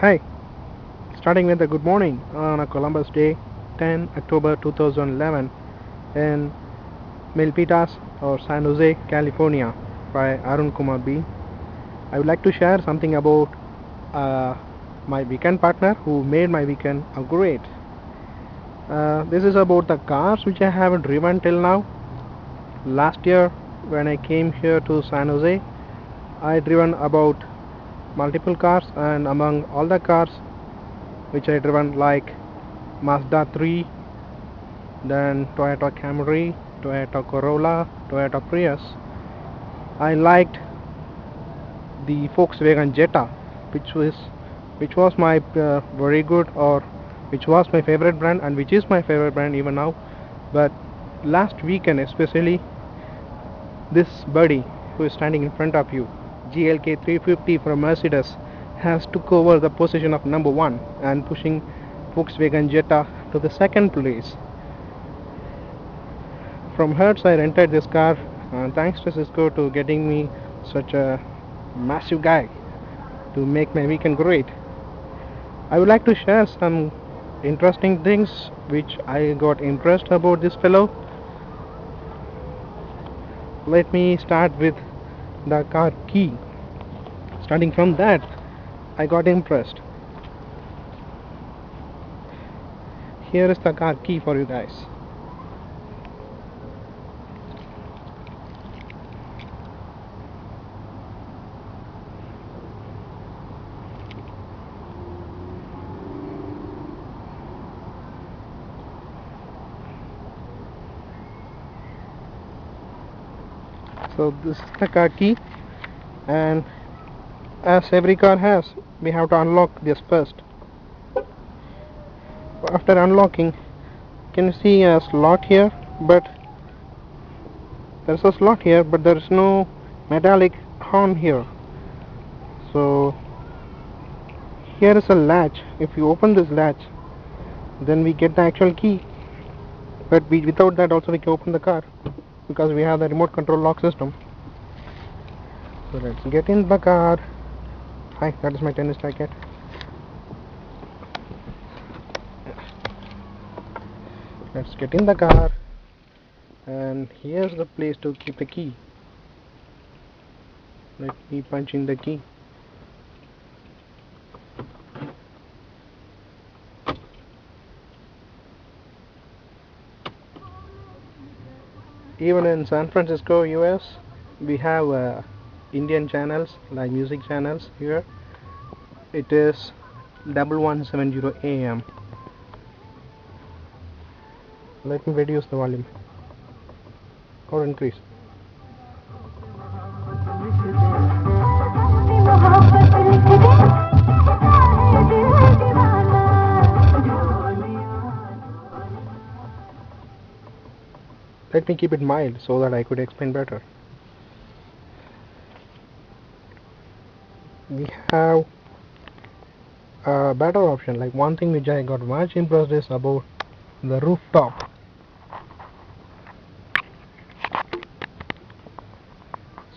Hi, starting with a good morning on a Columbus Day, 10 October 2011 in Milpitas or San Jose, California by Arun Kumar B. I would like to share something about uh, my weekend partner who made my weekend great. This is about the cars which I haven't driven till now. Last year when I came here to San Jose, I driven about multiple cars, and among all the cars which I driven, like Mazda 3, then Toyota Camry, Toyota Corolla, Toyota Prius, I liked the Volkswagen Jetta, which was my very good, or which was my favorite brand, and which is my favorite brand even now. But last weekend especially, this buddy who is standing in front of you, GLK 350 from Mercedes, has took over the position of number one and pushing Volkswagen Jetta to the second place. From Hertz I rented this car, thanks to Cisco to getting me such a massive guy to make my weekend great. I would like to share some interesting things which I got impressed about this fellow. Let me start with the car key. Starting from that, I got impressed. Here is the car key for you guys. So this is the car key, and as every car has, we have to unlock this first. After unlocking, can you see a slot here? But there's a slot here, but there is no metallic horn here. So here is a latch. If you open this latch, then we get the actual key. But without that also we can open the car, because we have the remote control lock system. So let's get in the car. Hi, that is my tennis racket. Let's get in the car, and here's the place to keep the key. Let me punch in the key. Even in San Francisco, US, we have Indian channels, like music channels here. It is 1170 AM. Let me reduce the volume or increase. Let me keep it mild so that I could explain better. We have a better option. Like, one thing which I got much impressed is about the rooftop.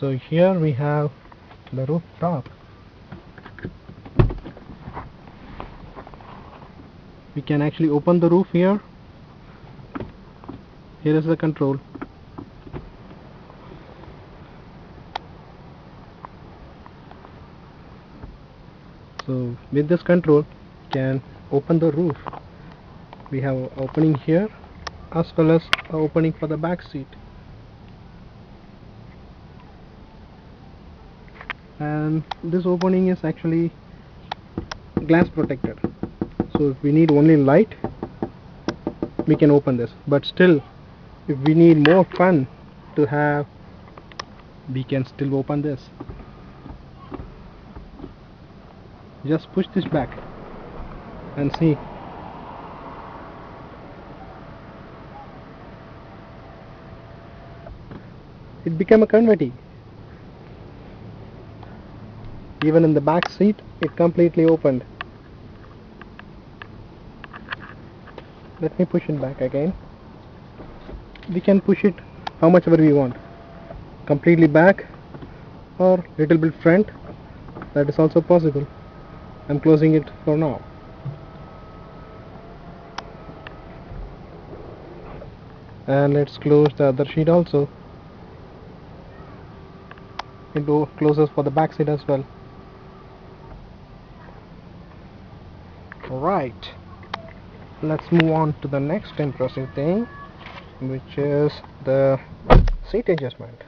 So here we have the rooftop. We can actually open the roof here. Here is the control. So with this control, can open the roof. We have an opening here, as well as an opening for the back seat. And this opening is actually glass protected. So if we need only light, we can open this. But still, if we need more fun to have, we can still open this. Just push this back and see. It became a converti. Even in the back seat, it completely opened. Let me push it back again. We can push it how much ever we want. Completely back or little bit front. That is also possible. I'm closing it for now. And let's close the other sheet also. It closes for the back side as well. Right, let's move on to the next interesting thing, which is the seat adjustment.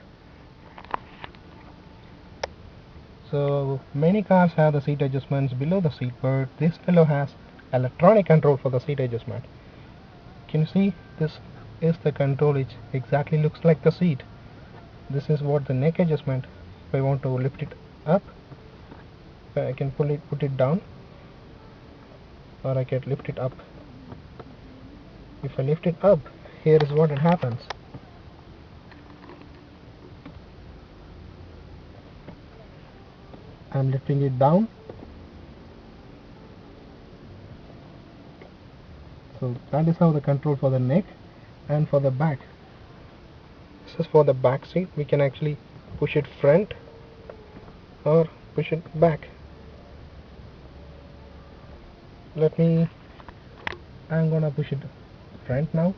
So many cars have the seat adjustments below the seat, but this fellow has electronic control for the seat adjustment. Can you see? This is the control which exactly looks like the seat. This is what the neck adjustment. If I want to lift it up, I can put it down, or I can lift it up. If I lift it up, here is what it happens. I'm lifting it down. So that is how the control for the neck and for the back. This is for the back seat. We can actually push it front or push it back. I'm gonna push it front now.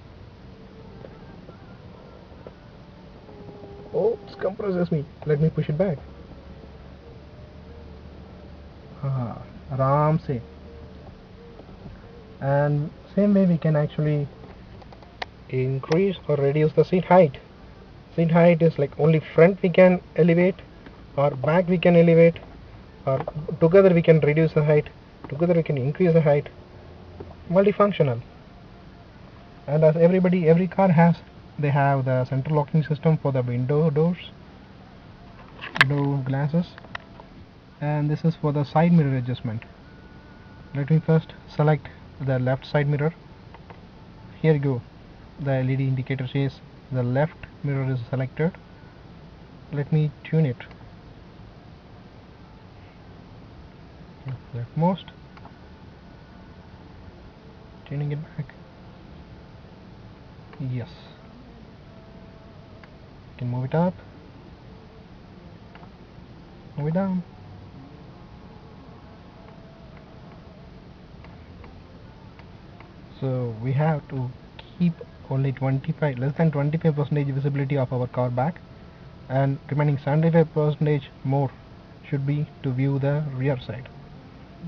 Oh, it compresses me. Let me push it back. Aram se. And same way we can actually increase or reduce the seat height. Seat height is like only front we can elevate, or back we can elevate, or together we can reduce the height, together we can increase the height. Multifunctional. And as every car has, they have the central locking system for the window glasses, and this is for the side mirror adjustment. Let me first select the left side mirror. Here you go. The LED indicator says the left mirror is selected. Let me tune it. Leftmost. Tuning it back. Yes. You can move it up. Move it down. So we have to keep only less than 25% visibility of our car back, and remaining 75% more should be to view the rear side.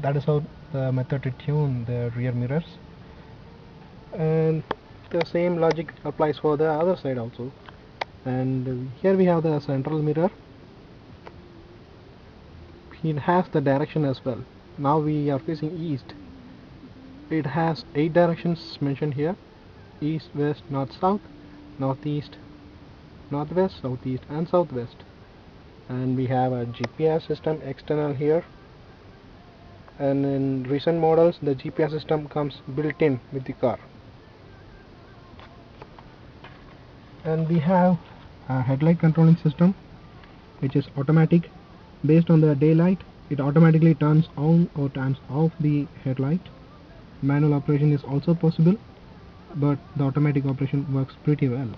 That is how the method to tune the rear mirrors, and the same logic applies for the other side also. And here we have the central mirror. It has the direction as well. Now we are facing east. It has 8 directions mentioned here: east, west, north, south, northeast, northwest, southeast, and southwest. And we have a GPS system external here, and in recent models the GPS system comes built in with the car. And we have a headlight controlling system which is automatic. Based on the daylight, it automatically turns on or turns off the headlight. Manual operation is also possible, but the automatic operation works pretty well.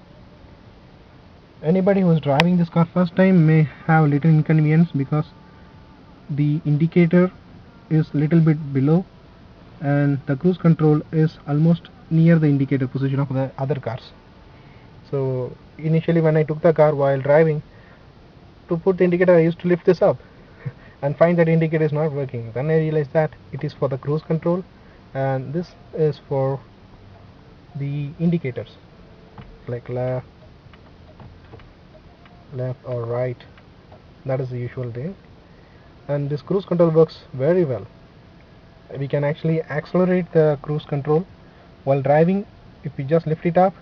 Anybody who is driving this car first time may have little inconvenience because the indicator is little bit below and the cruise control is almost near the indicator position of the other cars. So initially when I took the car while driving, to put the indicator I used to lift this up and find that indicator is not working. Then I realized that it is for the cruise control and this is for the indicators like left or right. That is the usual thing, and this cruise control works very well. We can actually accelerate the cruise control while driving. If we just lift it up,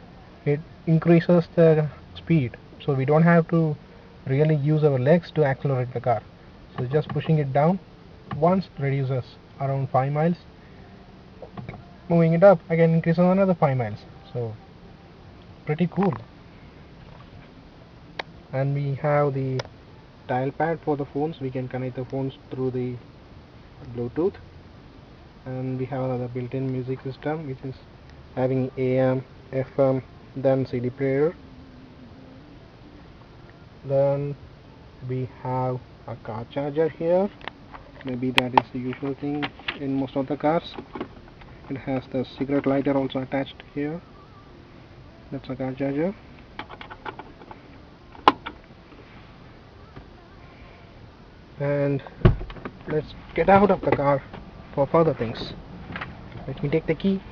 it increases the speed, so we don't have to really use our legs to accelerate the car. So just pushing it down once reduces around 5 miles, moving it up again increases another 5 miles. So pretty cool. And we have the dial pad for the phones. We can connect the phones through the Bluetooth, and we have another built-in music system which is having AM, FM, then CD player. Then we have a car charger here, Maybe that is the usual thing in most of the cars. It has the cigarette lighter also attached here. That's a car charger. And let's get out of the car for further things. Let me take the key.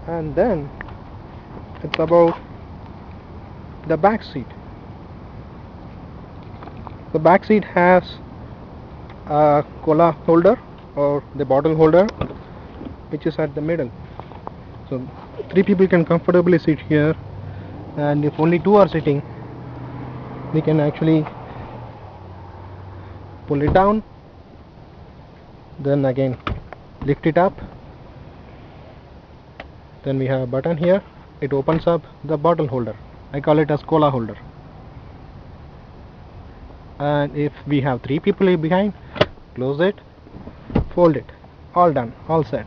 And then it's about the back seat. The back seat has a cola holder or the bottle holder, which is at the middle. So 3 people can comfortably sit here, and if only 2 are sitting, we can actually pull it down, then again lift it up. Then we have a button here. It opens up the bottle holder. I call it as cola holder. And if we have 3 people behind, close it, fold it. All done, all set.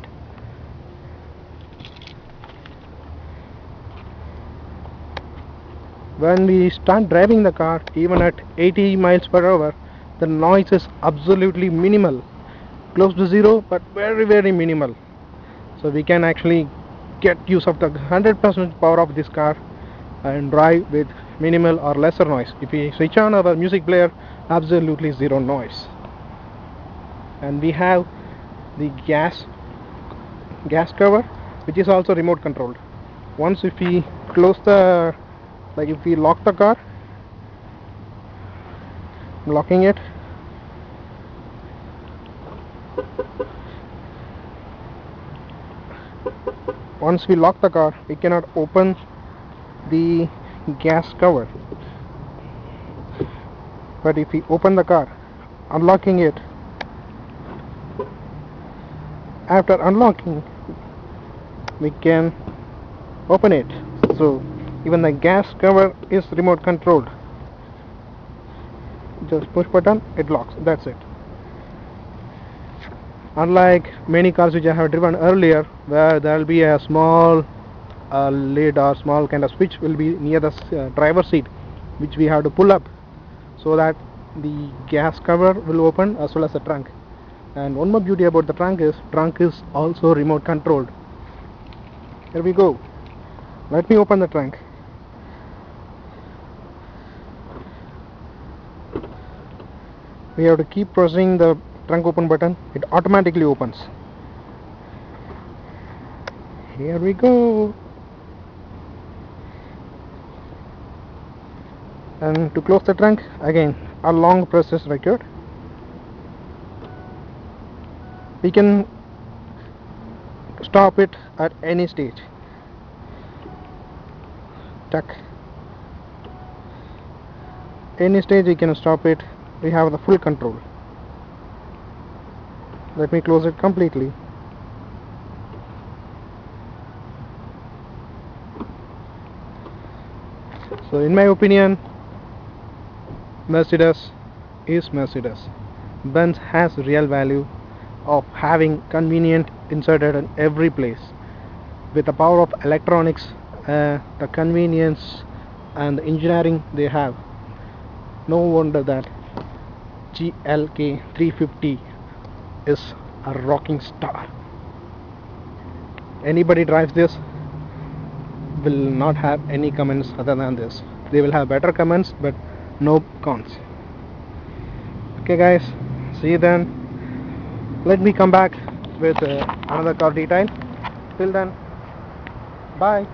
When we start driving the car, even at 80 miles per hour, the noise is absolutely minimal, close to zero, but very, very minimal. So we can actually get use of the 100% power of this car and drive with minimal or lesser noise. If we switch on our music player, absolutely zero noise. And we have the gas cover, which is also remote controlled. Once if we close the, like if we lock the car, I'm locking it, once we lock the car, we cannot open the gas cover. But if we open the car, unlocking it, after unlocking, we can open it. So even the gas cover is remote controlled. Just push button, it locks. That's it. Unlike many cars which I have driven earlier, where there will be a small lid or small kind of switch will be near the driver's seat, which we have to pull up so that the gas cover will open, as well as the trunk. And one more beauty about the trunk is also remote controlled. Here we go. Let me open the trunk. We have to keep pressing the trunk open button. It automatically opens. Here we go. And to close the trunk, again a long press is required. We can stop it at any stage. Tuck. Any stage we can stop it. We have the full control. Let me close it completely. So in my opinion, Mercedes is Mercedes. Benz has real value of having convenient inserted in every place. With the power of electronics, the convenience and the engineering they have, no wonder that GLK 350 is a rocking star. Anybody drives this will not have any comments other than this. They will have better comments, but no cons. Okay guys, see you then. Let me come back with another car detail. Till then, bye.